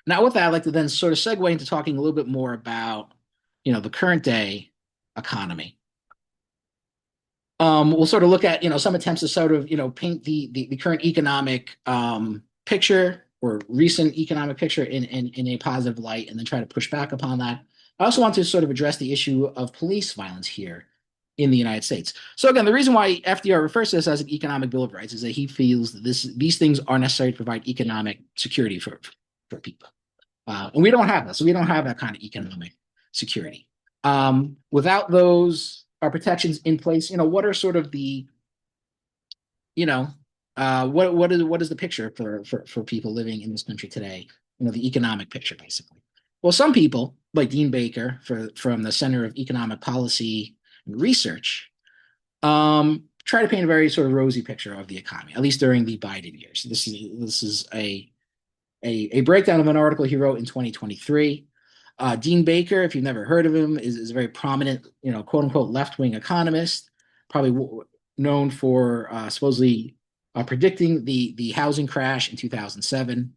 Now, with that, I'd like to then sort of segue into talking a little bit more about, the current day economy. We'll sort of look at, some attempts to sort of, paint the current economic picture or recent economic picture in a positive light, and then try to push back upon that. I also want to sort of address the issue of police violence here in the United States. So again, the reason why FDR refers to this as an economic bill of rights is that he feels that these things are necessary to provide economic security for people. And we don't have that. So we don't have that kind of economic security. Without those protections in place, what are sort of the, you know, what is the picture for people living in this country today? The economic picture, basically. Well, some people, like Dean Baker from the Center of Economic Policy and Research, try to paint a very sort of rosy picture of the economy, at least during the Biden years. This is a breakdown of an article he wrote in 2023. Dean Baker, if you've never heard of him, is a very prominent, quote unquote, left wing economist, probably known for supposedly predicting the housing crash in 2007.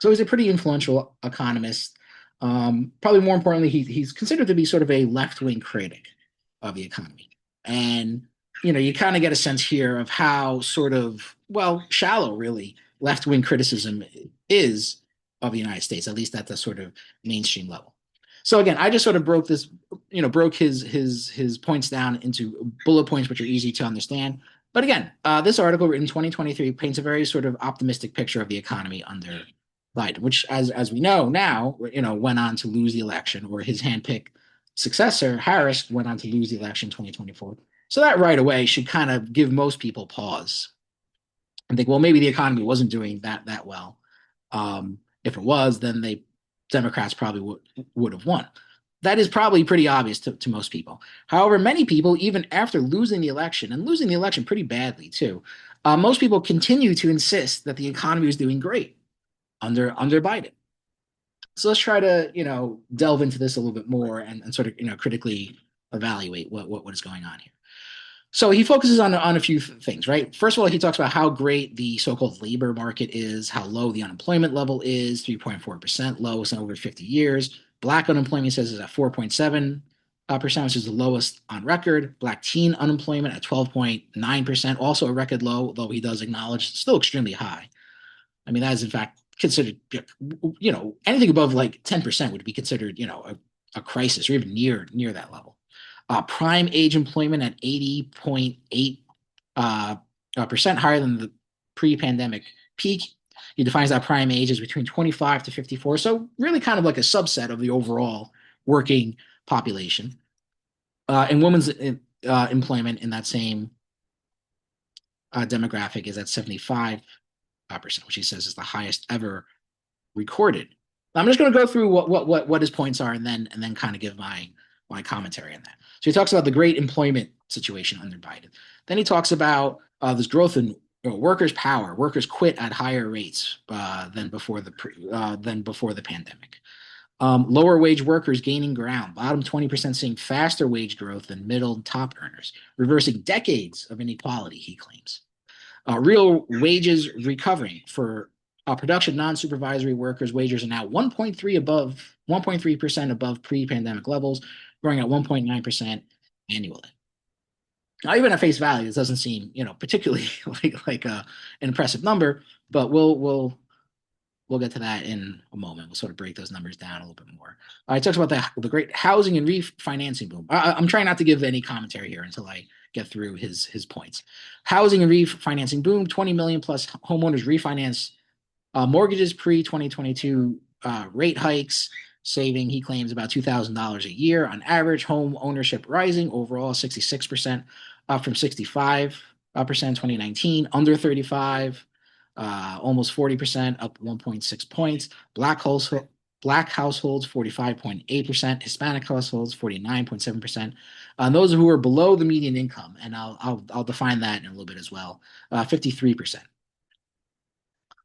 So he's a pretty influential economist. Probably more importantly, he's considered to be sort of a left wing critic of the economy. And, you kind of get a sense here of how sort of, well, shallow really left wing criticism is of the United States, at least at the sort of mainstream level. So again, I just sort of broke his points down into bullet points, which are easy to understand. But again, this article written in 2023 paints a very sort of optimistic picture of the economy under Biden, which, as we know now, went on to lose the election, or his handpicked successor, Harris, went on to lose the election in 2024. So that right away should kind of give most people pause and think, well, maybe the economy wasn't doing that well. If it was, then Democrats probably would have won. That is probably pretty obvious to most people. However, many people, even after losing the election, and losing the election pretty badly too, most people continue to insist that the economy was doing great under Biden. So let's try to delve into this a little bit more, and sort of critically evaluate what is going on here. So he focuses on a few things, right? First of all, he talks about how great the so-called labor market is, how low the unemployment level is, 3.4%, lowest in over 50 years. Black unemployment, he says, is at 4.7%, which is the lowest on record. Black teen unemployment at 12.9%, also a record low, though he does acknowledge it's still extremely high. I mean, that is in fact considered, anything above like 10% would be considered, a crisis, or even near that level. Prime age employment at 80.8% higher than the pre-pandemic peak. He defines that prime age as between 25 to 54. So really kind of like a subset of the overall working population. And women's employment in that same demographic is at 75%, which he says is the highest ever recorded. I'm just going to go through what his points are, and then kind of give my commentary on that. So he talks about the great employment situation under Biden. Then he talks about this growth in workers' power. Workers quit at higher rates than before the pandemic. Lower wage workers gaining ground. Bottom 20% seeing faster wage growth than middle and top earners, reversing decades of inequality, he claims. Real wages recovering for production non-supervisory workers. Wages are now 1.3% above pre-pandemic levels, growing at 1.9% annually. Now, even at face value, this doesn't seem, particularly like an impressive number, but we'll get to that in a moment. We'll sort of break those numbers down a little bit more. He talks about the great housing and refinancing boom. I'm trying not to give any commentary here until I get through his points. Housing and refinancing boom, 20 million plus homeowners refinance mortgages pre-2022 rate hikes, saving, he claims, about $2,000 a year on average. Home ownership rising overall 66%, up from 65% in 2019. Under 35, almost 40%, up 1.6 points. Black households 45.8%, Hispanic households 49.7%. And those who are below the median income, and I'll define that in a little bit as well, 53%.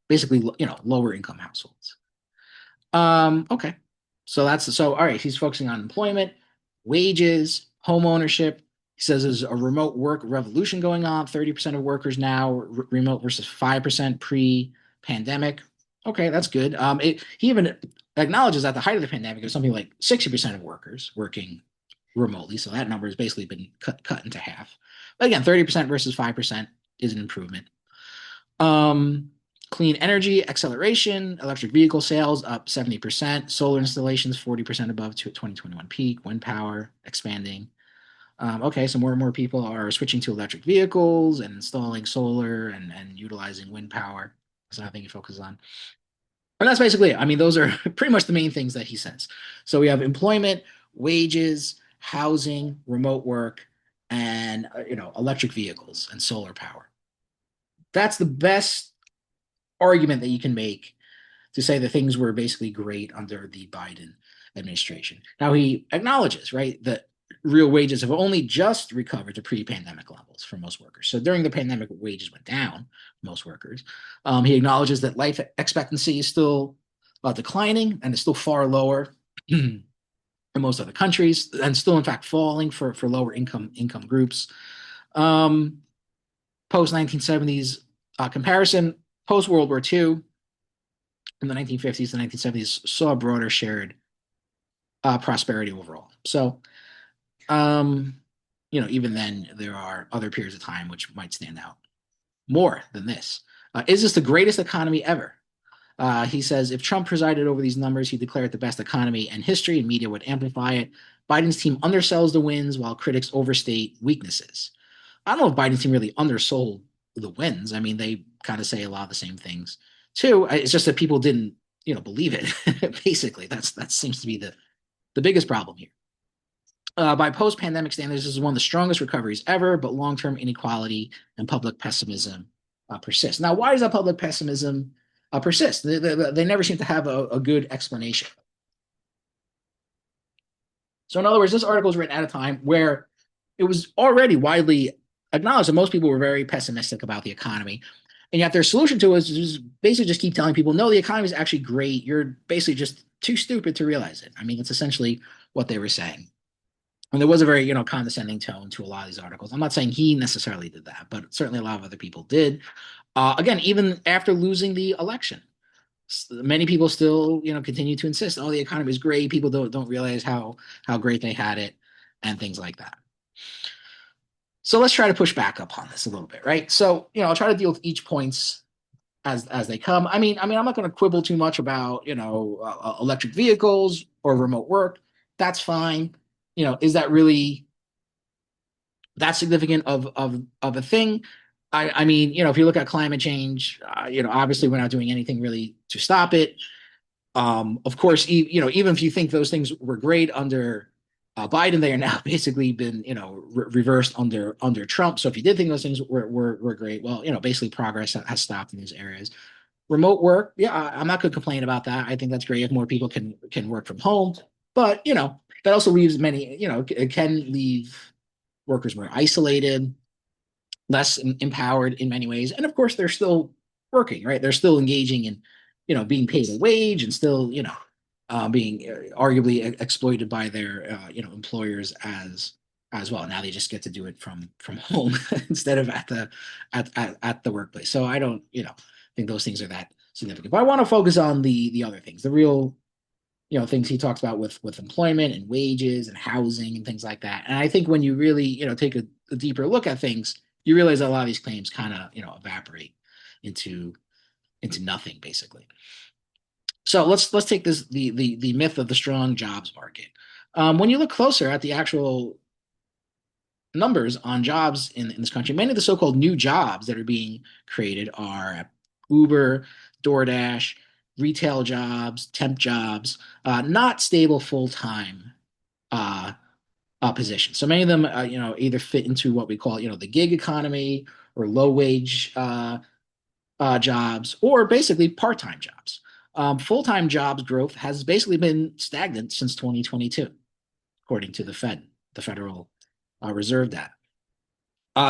Basically, lower income households. Okay. So all right, he's focusing on employment, wages, home ownership. He says there's a remote work revolution going on. 30% of workers now remote versus 5% pre-pandemic. Okay, that's good. He even acknowledges at the height of the pandemic, it was something like 60% of workers working remotely. So that number has basically been cut into half. But again, 30% versus 5% is an improvement. Um, Clean energy acceleration, electric vehicle sales up 70%, solar installations 40% above 2021 peak, wind power expanding. Okay, so more and more people are switching to electric vehicles and installing solar and utilizing wind power. That's another thing he focuses on. And that's basically it. I mean, those are pretty much the main things that he says. So we have employment, wages, housing, remote work, and electric vehicles and solar power. That's the best argument that you can make to say that things were basically great under the Biden administration. Now he acknowledges, right, that real wages have only just recovered to pre-pandemic levels for most workers. So during the pandemic, wages went down for most workers. He acknowledges that life expectancy is still declining and is still far lower in most other countries, and still in fact falling for lower income groups. Um, Post 1970s comparison, post World War II, in the 1950s and 1970s saw a broader shared prosperity overall. So, um, even then, there are other periods of time which might stand out more than this. Is this the greatest economy ever? He says if Trump presided over these numbers, he'd declare it the best economy in history, and media would amplify it. Biden's team undersells the wins while critics overstate weaknesses. I don't know if Biden's team really undersold the wins. I mean, they kind of say a lot of the same things too. It's just that people didn't, believe it. Basically, that seems to be the biggest problem here. By post-pandemic standards, this is one of the strongest recoveries ever, but long-term inequality and public pessimism persist. Now, why does that public pessimism persist? They never seem to have a good explanation. So, in other words, this article was written at a time where it was already widely acknowledged that most people were very pessimistic about the economy. And yet their solution to it is basically just keep telling people, no, the economy is actually great. You're basically just too stupid to realize it. I mean, it's essentially what they were saying. And there was a very, condescending tone to a lot of these articles. I'm not saying he necessarily did that, but certainly a lot of other people did. Again, even after losing the election, many people still, continue to insist, oh, the economy is great. People don't realize how great they had it and things like that. So let's try to push back up on this a little bit, right? So, I'll try to deal with each points as they come. I'm not going to quibble too much about, electric vehicles or remote work. That's fine. Is that really that significant of a thing? I mean, if you look at climate change, obviously we're not doing anything really to stop it. Of course, even if you think those things were great under Biden, they are now basically been, reversed under Trump. So if you did think those things were great, well, basically progress has stopped in these areas. Remote work, yeah, I'm not going to complain about that. I think that's great if more people can work from home. But that also leaves many, it can leave workers more isolated, less empowered in many ways. And of course, they're still working, right? They're still engaging in, being paid a wage and still, being arguably exploited by their, employers as well. Now they just get to do it from home instead of at the workplace. So I don't, think those things are that significant. But I want to focus on the other things, the real, things he talks about with employment and wages and housing and things like that. And I think when you really, take a deeper look at things, you realize that a lot of these claims kind of, evaporate into nothing basically. So let's take this the myth of the strong jobs market. When you look closer at the actual numbers on jobs in this country, many of the so-called new jobs that are being created are Uber, DoorDash, retail jobs, temp jobs, not stable full-time uh, positions. So many of them, either fit into what we call, the gig economy or low-wage jobs, or basically part-time jobs. Full-time jobs growth has basically been stagnant since 2022, according to the Fed, the Federal Reserve data.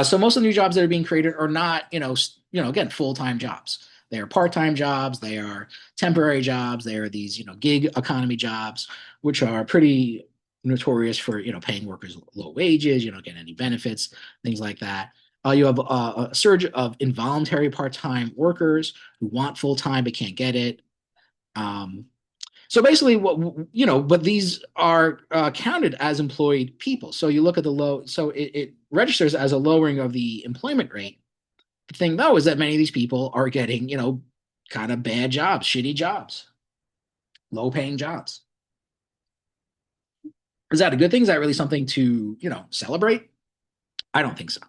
So most of the new jobs that are being created are not, again, full-time jobs. They are part-time jobs. They are temporary jobs. They are these, gig economy jobs, which are pretty notorious for, paying workers low wages. You don't get any benefits, things like that. You have a surge of involuntary part-time workers who want full-time but can't get it. Um, so basically, but these are counted as employed people. So you look at the low, so it registers as a lowering of the employment rate. The thing though is that many of these people are getting, kind of bad jobs, shitty jobs, low paying jobs. Is that a good thing? Is that really something to, celebrate? I don't think so.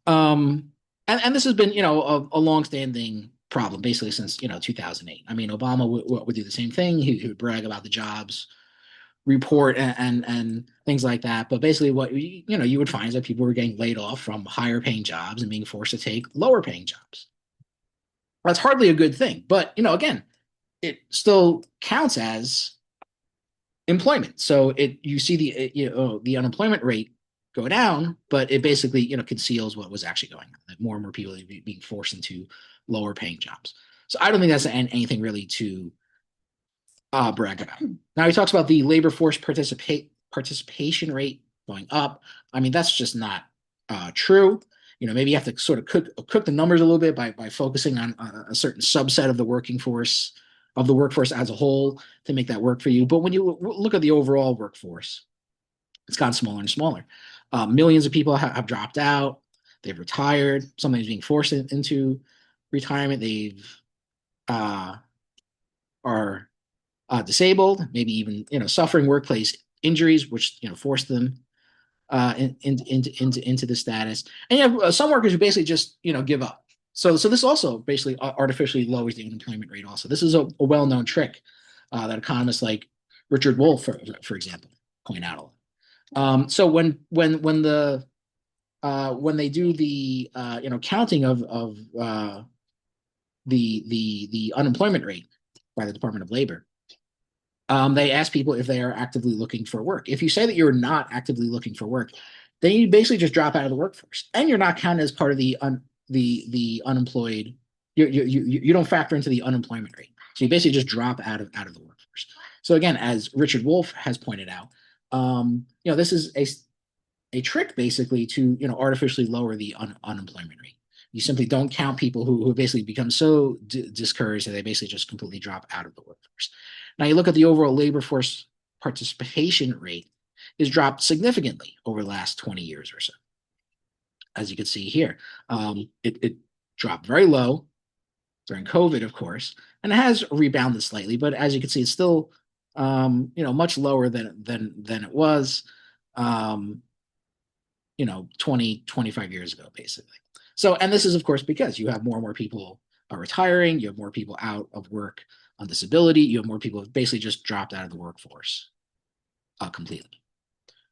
And this has been, a longstanding problem basically since, 2008. I mean, Obama would do the same thing. He would brag about the jobs report and things like that. But basically, what you would find is that people were getting laid off from higher paying jobs and being forced to take lower paying jobs. That's hardly a good thing. But again, it still counts as employment. So you see the unemployment rate go down, but it basically conceals what was actually going on. That more and more people are being forced into lower paying jobs. So I don't think that's anything really to brag about. Now he talks about the labor force participation rate going up. I mean, that's just not true. Maybe you have to sort of cook the numbers a little bit by focusing on a certain subset of the workforce as a whole to make that work for you. But when you look at the overall workforce, it's gotten smaller and smaller. Millions of people have dropped out. They've retired. Somebody's being forced into retirement. They've are disabled, maybe even suffering workplace injuries, which forced them into the status. And you have some workers who basically just give up. So this also basically artificially lowers the unemployment rate. Also, this is a well-known trick that economists like Richard Wolff, for example, point out a lot. So when they do the counting of the unemployment rate by the Department of Labor, they ask people if they are actively looking for work. If you say that you're not actively looking for work, then you basically just drop out of the workforce, and you're not counted as part of the unemployed. You don't factor into the unemployment rate, so you basically just drop out of the workforce. So again, as Richard Wolff has pointed out, this is a trick basically to artificially lower the unemployment rate. You simply don't count people who basically become so discouraged that they basically just completely drop out of the workforce. Now you look at the overall labor force participation rate is dropped significantly over the last 20 years or so. As you can see here, it dropped very low during COVID, of course, and it has rebounded slightly. But as you can see, it's still much lower than it was 20, 25 years ago, basically. So, and this is, of course, because you have more and more people are retiring, you have more people out of work on disability, you have more people who basically just dropped out of the workforce completely.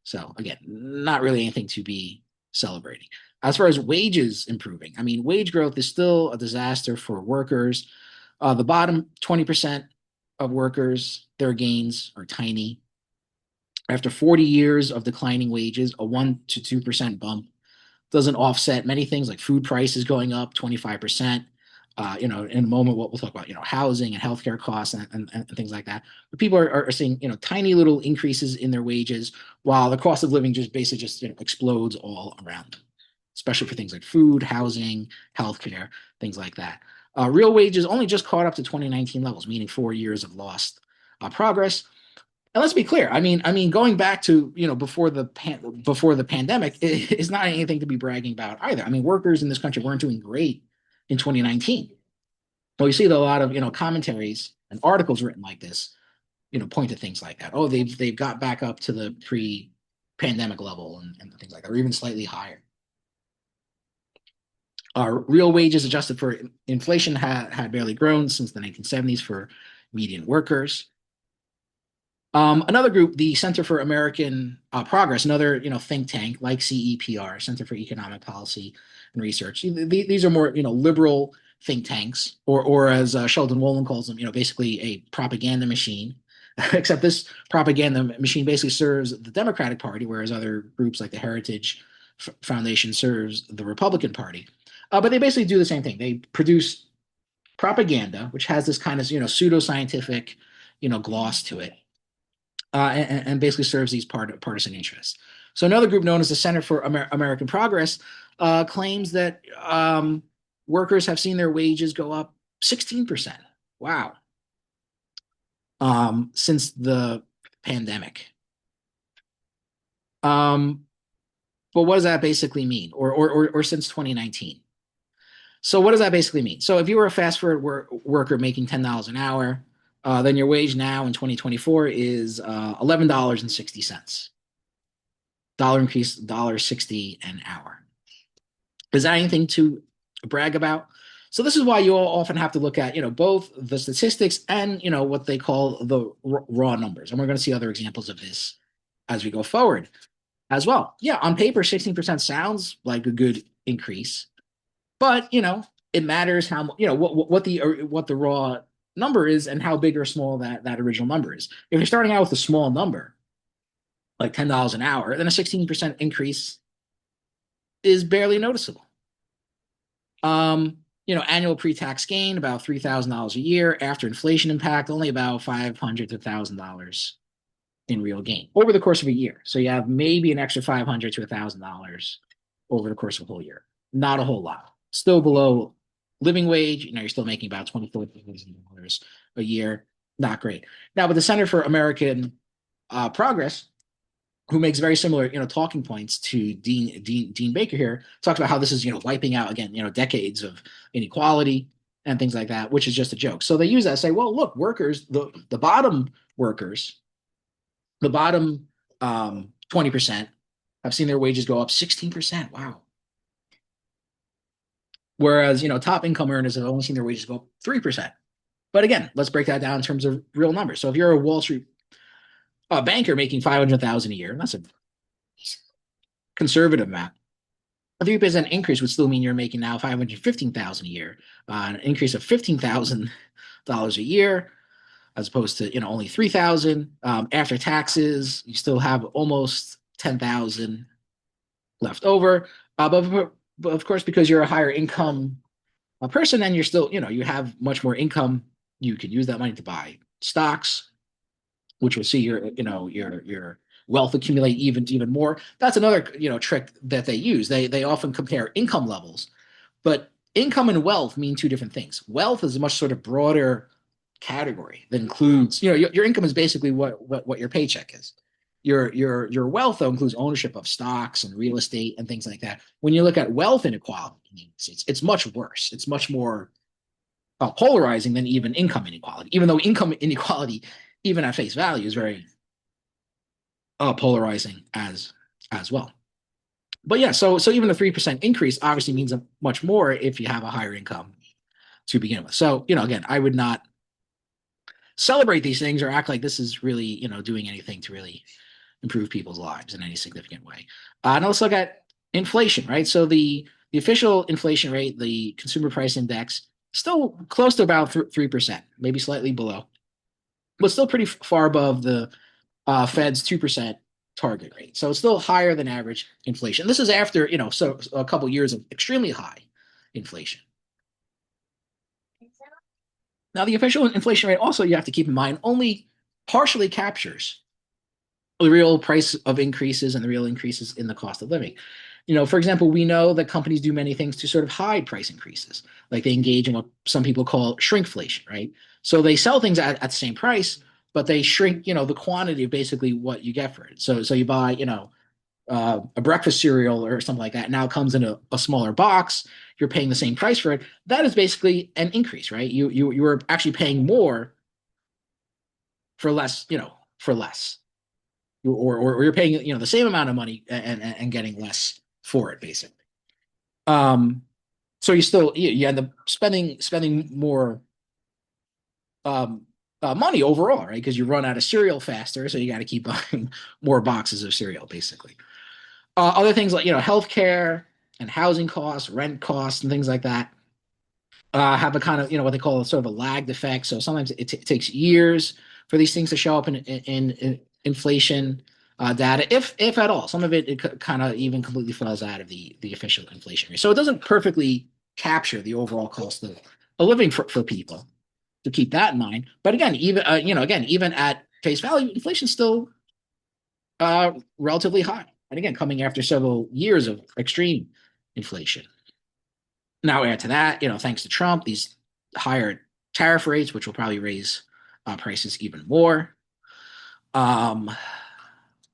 So, again, not really anything to be celebrating. As far as wages improving, I mean, wage growth is still a disaster for workers. The bottom 20% of workers, their gains are tiny. After 40 years of declining wages, a 1 to 2% bump doesn't offset many things like food prices going up 25%. In a moment, what we'll talk about, housing and healthcare costs and things like that. But people are seeing, tiny little increases in their wages while the cost of living just basically just explodes all around them, especially for things like food, housing, healthcare, things like that. Real wages only just caught up to 2019 levels, meaning 4 years of lost progress. And let's be clear. I mean, going back to before the pandemic is not anything to be bragging about either. I mean, workers in this country weren't doing great in 2019. But you see that a lot of commentaries and articles written like this, point to things like that. Oh, they've got back up to the pre-pandemic level and things like that, or even slightly higher. Real wages adjusted for inflation had barely grown since the 1970s for median workers. Another group, the Center for American Progress, another think tank like CEPR, Center for Economic Policy and Research. These are more liberal think tanks, or as Sheldon Wolin calls them, basically a propaganda machine. Except this propaganda machine basically serves the Democratic Party, whereas other groups like the Heritage Foundation serves the Republican Party. But they basically do the same thing. They produce propaganda, which has this kind of pseudoscientific gloss to it. And basically serves these partisan interests. So another group known as the Center for American Progress claims that workers have seen their wages go up 16%. Wow. Since the pandemic. Um, but what does that basically mean? Or since 2019? So what does that basically mean? So if you were a fast food worker making $10 an hour, then your wage now in 2024 is $11.60. Dollar increase, $1.60 an hour. Is that anything to brag about? So this is why you all often have to look at, both the statistics and, what they call the raw numbers. And we're going to see other examples of this as we go forward as well. Yeah, on paper, 16% sounds like a good increase, but it matters how what the raw number is and how big or small that original number is. If you're starting out with a small number, like $10 an hour, then a 16% increase is barely noticeable. Annual pre-tax gain about $3,000 a year after inflation impact, only about $500 to $1,000 in real gain over the course of a year. So you have maybe an extra $500 to $1,000 over the course of a whole year. Not a whole lot. Still below living wage. You're still making about $24,000 a year. Not great. Now, with the Center for American Progress, who makes very similar, talking points to Dean Baker here, talks about how this is, wiping out again, decades of inequality and things like that, which is just a joke. So they use that to say, well, look, workers, the bottom workers, the bottom 20% have seen their wages go up 16%. Wow. Whereas, top income earners have only seen their wages go up 3%. But again, let's break that down in terms of real numbers. So if you're a Wall Street banker making 500,000 a year, that's a conservative amount. A 3% increase would still mean you're making now 515,000 a year, an increase of $15,000 a year, as opposed to only 3,000. After taxes, you still have almost 10,000 left over. But of course, because you're a higher income person, and you're still you have much more income, you can use that money to buy stocks, which will see your wealth accumulate even more. That's another trick that they use. They often compare income levels, but income and wealth mean two different things. Wealth is a much sort of broader category that includes your income is basically what your paycheck is. Your wealth though includes ownership of stocks and real estate and things like that. When you look at wealth inequality, it's much worse. It's much more polarizing than even income inequality. Even though income inequality, even at face value, is very polarizing as well. But yeah, so even a 3% increase obviously means much more if you have a higher income to begin with. So again, I would not celebrate these things or act like this is really doing anything to really improve people's lives in any significant way. Now let's look at inflation, right? So the official inflation rate, the consumer price index, still close to about 3%, maybe slightly below, but still pretty far above the Fed's 2% target rate. So it's still higher than average inflation. This is after, so a couple of years of extremely high inflation. Now, the official inflation rate also, you have to keep in mind, only partially captures the real price of increases and the real increases in the cost of living. For example, we know that companies do many things to sort of hide price increases, like they engage in what some people call shrinkflation, right? So they sell things at the same price, but they shrink, the quantity of basically what you get for it. So you buy, a breakfast cereal or something like that now comes in a smaller box. You're paying the same price for it. That is basically an increase, right? You were actually paying more for less, for less, or you're paying the same amount of money and getting less for it, basically. So you end up spending more money overall, right? Because you run out of cereal faster, so you got to keep buying more boxes of cereal, basically. Other things like healthcare and housing costs, rent costs, and things like that have a kind of what they call a sort of a lagged effect. So sometimes it takes years for these things to show up in inflation data, if at all. Some of it kind of even completely falls out of the official inflation rate. So it doesn't perfectly capture the overall cost of living for people. To keep that in mind. But again, even at face value, inflation is still relatively high. And again, coming after several years of extreme inflation. Now add to that, thanks to Trump, these higher tariff rates, which will probably raise prices even more. Um,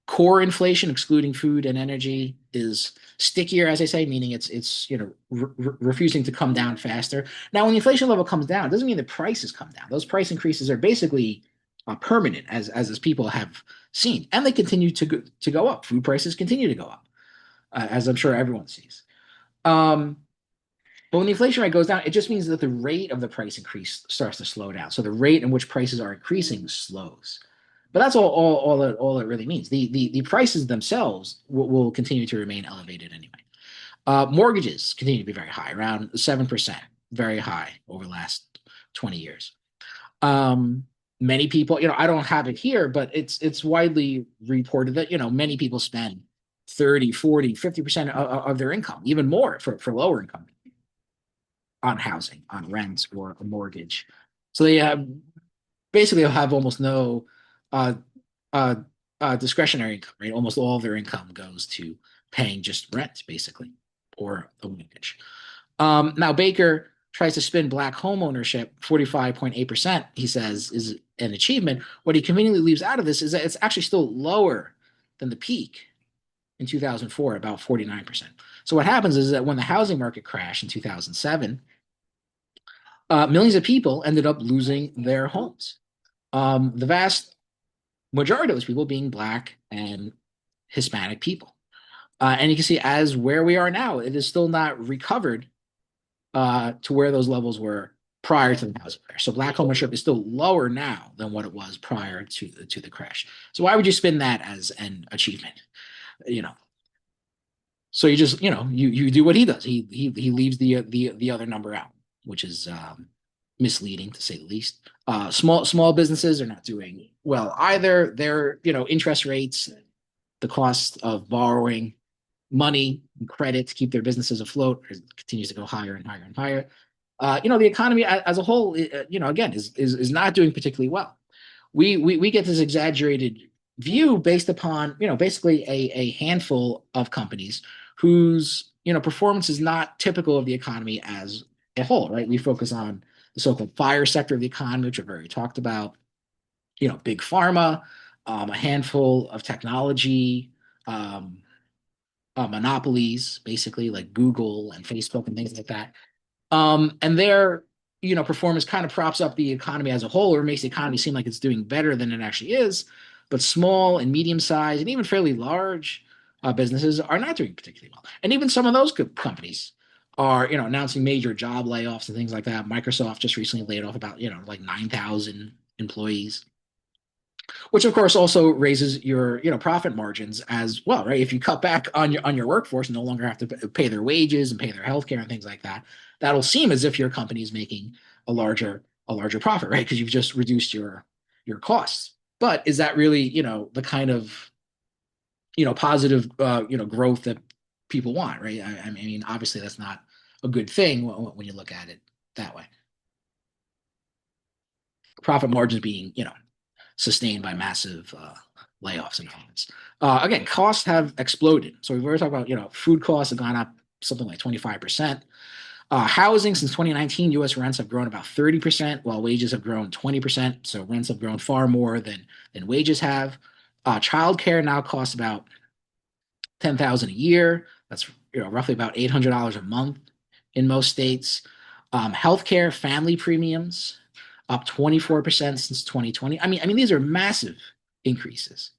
Core inflation, excluding food and energy, is stickier, as I say, meaning it's refusing to come down faster. Now, when the inflation level comes down, it doesn't mean the prices come down. Those price increases are basically permanent, as people have seen, and they continue to go up. Food prices continue to go up, as I'm sure everyone sees. Um, but when the inflation rate goes down, it just means that the rate of the price increase starts to slow down. So the rate in which prices are increasing slows. But that's all it really means. The prices themselves will continue to remain elevated anyway. Mortgages continue to be very high, around 7%, very high over the last 20 years. Um, Many people, I don't have it here, but it's widely reported that, many people spend 30, 40, 50% of their income, even more for lower income on housing, on rent or a mortgage. So they basically have almost no uh, uh, discretionary income, right? Almost all of their income goes to paying just rent, basically, or a mortgage. Now, Baker tries to spin black home ownership, 45.8%, he says, is an achievement. What he conveniently leaves out of this is that it's actually still lower than the peak in 2004, about 49%. So what happens is that when the housing market crashed in 2007, millions of people ended up losing their homes. The vast majority of those people being Black and Hispanic people. And you can see as where we are now, it is still not recovered to where those levels were prior to the housing crash. So Black ownership is still lower now than what it was prior to the crash. So why would you spin that as an achievement? You know, so you just you do what he does. He leaves the other number out, which is misleading to say the least. Small businesses are not doing well either. Their interest rates, the cost of borrowing money and credit to keep their businesses afloat continues to go higher and higher and higher. The economy as a whole, again, is not doing particularly well. We get this exaggerated view based upon basically a handful of companies whose performance is not typical of the economy as a whole, right? We focus on the so-called fire sector of the economy, which I've already talked about. Big pharma, a handful of technology monopolies, basically like Google and Facebook and things like that. And their performance kind of props up the economy as a whole, or makes the economy seem like it's doing better than it actually is. But small and medium sized and even fairly large businesses are not doing particularly well. And even some of those companies are announcing major job layoffs and things like that. Microsoft just recently laid off about like 9,000 employees, which of course also raises your profit margins as well, right? If you cut back on your workforce and no longer have to pay their wages and pay their healthcare and things like that, that'll seem as if your company is making a larger profit, right? Because you've just reduced your costs. But is that really the kind of positive growth that people want, right? I mean, obviously that's not a good thing when you look at it that way. Profit margins being sustained by massive layoffs and all this. Again, costs have exploded. So we've already talked about, food costs have gone up something like 25%. Housing since 2019, U.S. rents have grown about 30%, while wages have grown 20%. So rents have grown far more than wages have. Childcare now costs about $10,000 a year. That's roughly about $800 a month in most states. Healthcare family premiums up 24% since 2020. I mean, these are massive increases,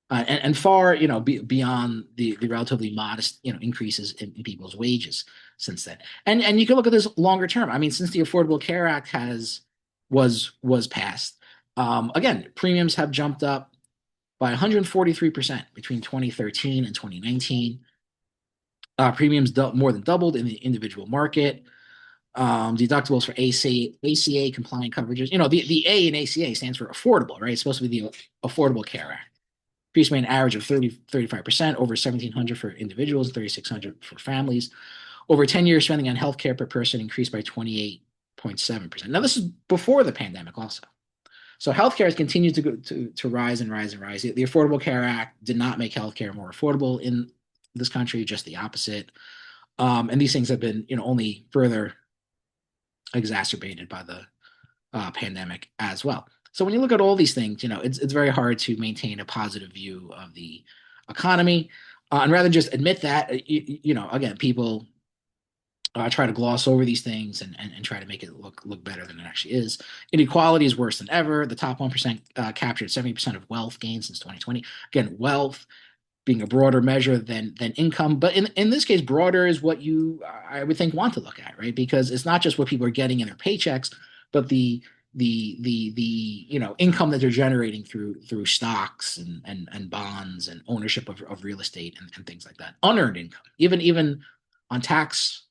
and far, beyond the relatively modest, increases in people's wages since then. And you can look at this longer term. I mean, since the Affordable Care Act was passed, again, premiums have jumped up by 143% between 2013 and 2019. Premiums more than doubled in the individual market. Deductibles for ACA compliant coverages. The A in ACA stands for affordable, right? It's supposed to be the Affordable Care Act. Increased by an average of 35%, over 1,700 for individuals, 3,600 for families. Over 10 years, spending on healthcare per person increased by 28.7%. Now, this is before the pandemic also. So healthcare has continued to rise and rise and rise. The Affordable Care Act did not make healthcare more affordable in this country, just the opposite. And these things have been, only further exacerbated by the pandemic as well. So when you look at all these things, it's very hard to maintain a positive view of the economy, and rather than just admit that, again, people try to gloss over these things and try to make it look better than it actually is. Inequality is worse than ever. The top 1% captured 70% of wealth gains since 2020. Again, wealth being a broader measure than income, but in this case, broader is what you, I would think, want to look at, right? Because it's not just what people are getting in their paychecks, but the income that they're generating through stocks and bonds and ownership of real estate and things like that. Unearned income, even on tax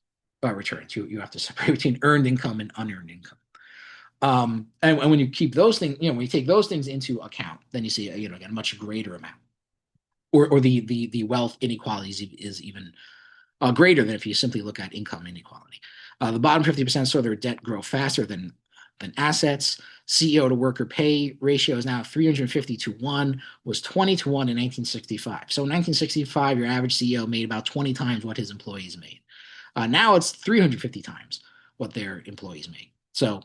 returns, you have to separate between earned income and unearned income. And when you keep those things, when you take those things into account, then you see, again, a much greater amount, or the wealth inequality is even greater than if you simply look at income inequality. The bottom 50% saw their debt grow faster than assets. CEO to worker pay ratio is now 350 to 1, was 20 to 1 in 1965. So in 1965, your average CEO made about 20 times what his employees made. Now it's 350 times what their employees make. So,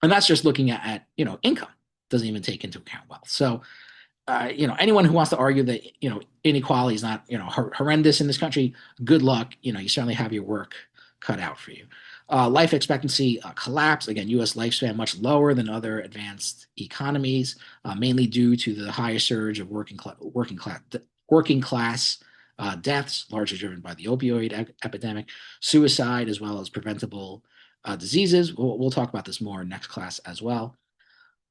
and that's just looking at income, doesn't even take into account wealth. So, anyone who wants to argue that inequality is not horrendous in this country, good luck. You certainly have your work cut out for you. Life expectancy collapse. Again, U.S. lifespan much lower than other advanced economies, mainly due to the higher surge of working class deaths, largely driven by the opioid epidemic, suicide, as well as preventable diseases. We'll talk about this more in next class as well.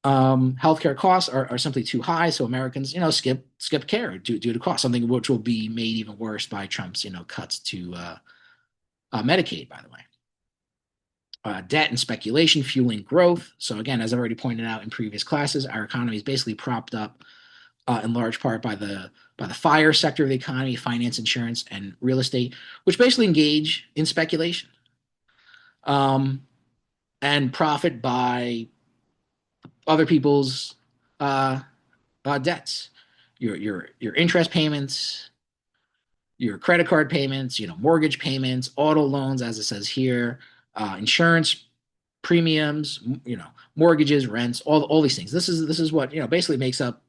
Healthcare costs are simply too high, so Americans, skip care due to cost, something which will be made even worse by Trump's, cuts to Medicaid, by the way. Debt and speculation fueling growth. So again, as I've already pointed out in previous classes, our economy is basically propped up in large part by the FIRE sector of the economy, finance, insurance, and real estate, which basically engage in speculation and profit by other people's debts, your interest payments, your credit card payments, mortgage payments, auto loans, as it says here, insurance premiums, mortgages, rents, all these things. This is what basically makes up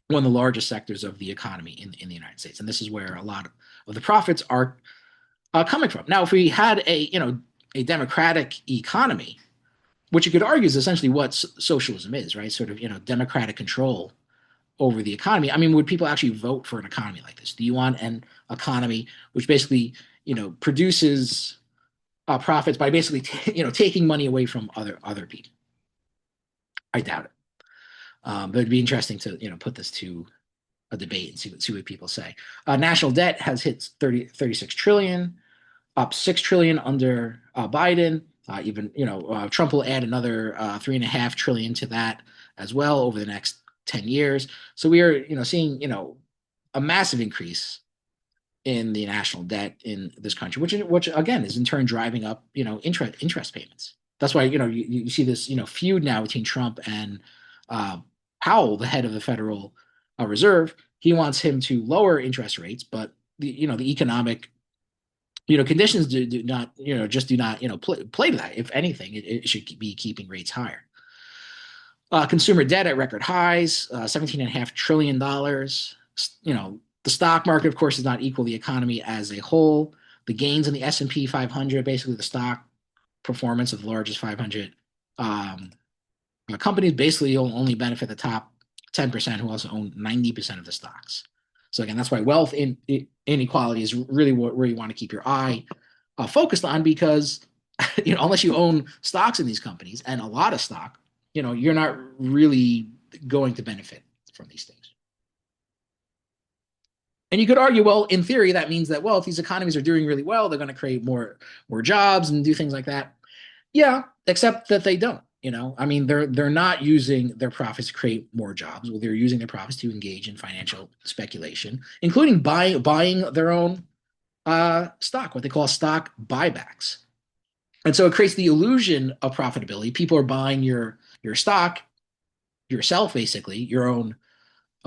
one of the largest sectors of the economy in the United States, and this is where a lot of the profits are coming from. Now, if we had a democratic economy, which you could argue is essentially what socialism is, right? Sort of democratic control over the economy. I mean, would people actually vote for an economy like this? Do you want an economy which basically produces profits by basically taking money away from other people? I doubt it. But it'd be interesting to put this to a debate and see what people say. National debt has hit 36 trillion, up 6 trillion under Biden. Even Trump will add another 3.5 trillion to that as well over the next 10 years. So we are seeing a massive increase in the national debt in this country, which again is in turn driving up interest payments. That's why you see this feud now between Trump and Powell, the head of the Federal Reserve. He wants him to lower interest rates, but the economic conditions do not play to that. If anything, it should be keeping rates higher. Consumer debt at record highs, $17.5 trillion. The stock market, of course, does not equal the economy as a whole. The gains in the S&P 500, basically the stock performance of the largest 500 companies, basically only benefit the top 10%, who also own 90% of the stocks. So again, that's why wealth inequality is really where you want to keep your eye focused on, because unless you own stocks in these companies, and a lot of stock, you're not really going to benefit from these things. And you could argue, well, in theory, that means that, well, if these economies are doing really well, they're going to create more jobs and do things like that. Yeah, except that they don't. I mean, they're not using their profits to create more jobs. Well, they're using their profits to engage in financial speculation, including buying their own stock, what they call stock buybacks. And so it creates the illusion of profitability. People are buying your stock yourself, basically, your own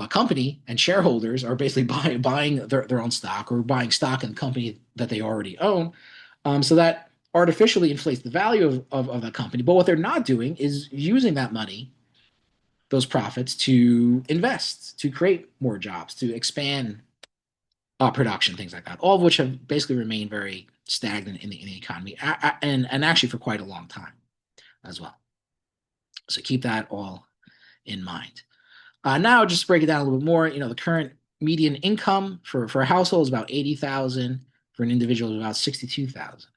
company, and shareholders are basically buying their own stock or buying stock in the company that they already own. So that artificially inflates the value of the company. But what they're not doing is using that money, those profits, to invest, to create more jobs, to expand production, things like that, all of which have basically remained very stagnant in the economy, and actually for quite a long time as well. So keep that all in mind. Now, just to break it down a little bit more, the current median income for a household is about 80,000. For an individual, is about 62,000.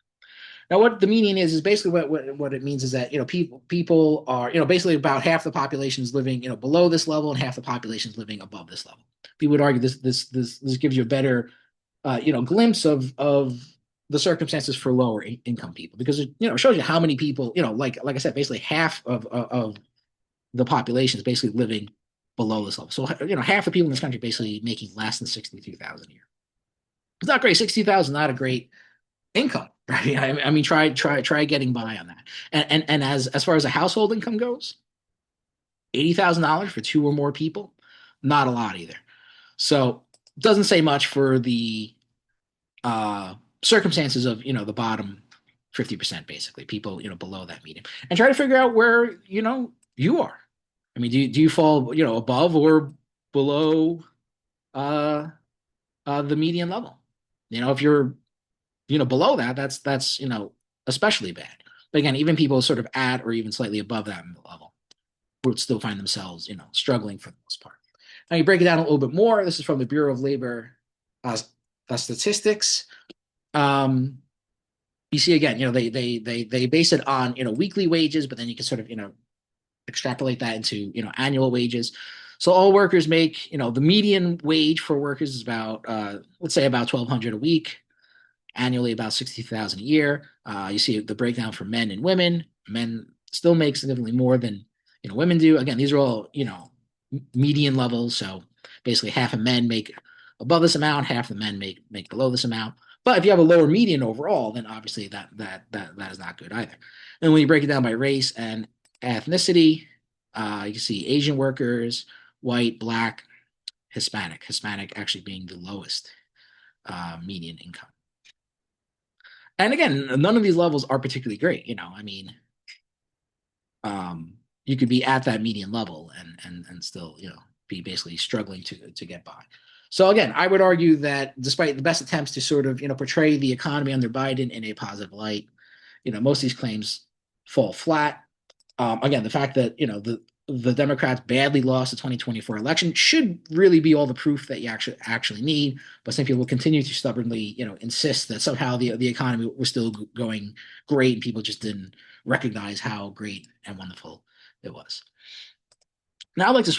Now, what the median is basically what it means is that people are basically about half the population is living below this level and half the population is living above this level. People would argue this gives you a better glimpse of the circumstances for lower income people, because it shows you how many people like I said, basically half of the population is basically living below this level. So half the people in this country basically making less than 62,000 a year. It's not great. 60,000 not a great income, right? I mean, try getting by on that. And as far as a household income goes, $80,000 for two or more people, not a lot either. So it doesn't say much for the circumstances of the bottom 50%, basically people below that median, and try to figure out where you are. I mean, do you fall above or below the median level? If you're below that, that's especially bad. But again, even people sort of at or even slightly above that level would still find themselves struggling for the most part. Now you break it down a little bit more. This is from the Bureau of Labor Statistics. You see again, they base it on weekly wages, but then you can sort of extrapolate that into annual wages. So all workers make the median wage for workers is about let's say about 1,200 a week. Annually, about 60,000 a year. You see the breakdown for men and women. Men still make significantly more than women do. Again, these are all median levels. So basically, half of men make above this amount, half of the men make below this amount. But if you have a lower median overall, then obviously that is not good either. And when you break it down by race and ethnicity, you can see Asian workers, white, black, Hispanic. Hispanic actually being the lowest median income. And again, none of these levels are particularly great. I mean, you could be at that median level and still, be basically struggling to get by. So again, I would argue that despite the best attempts to sort of, portray the economy under Biden in a positive light, most of these claims fall flat. Again, the fact that, the Democrats badly lost the 2024 election should really be all the proof that you actually need. But some people will continue to stubbornly, insist that somehow the economy was still going great, and people just didn't recognize how great and wonderful it was. Now I'd like to switch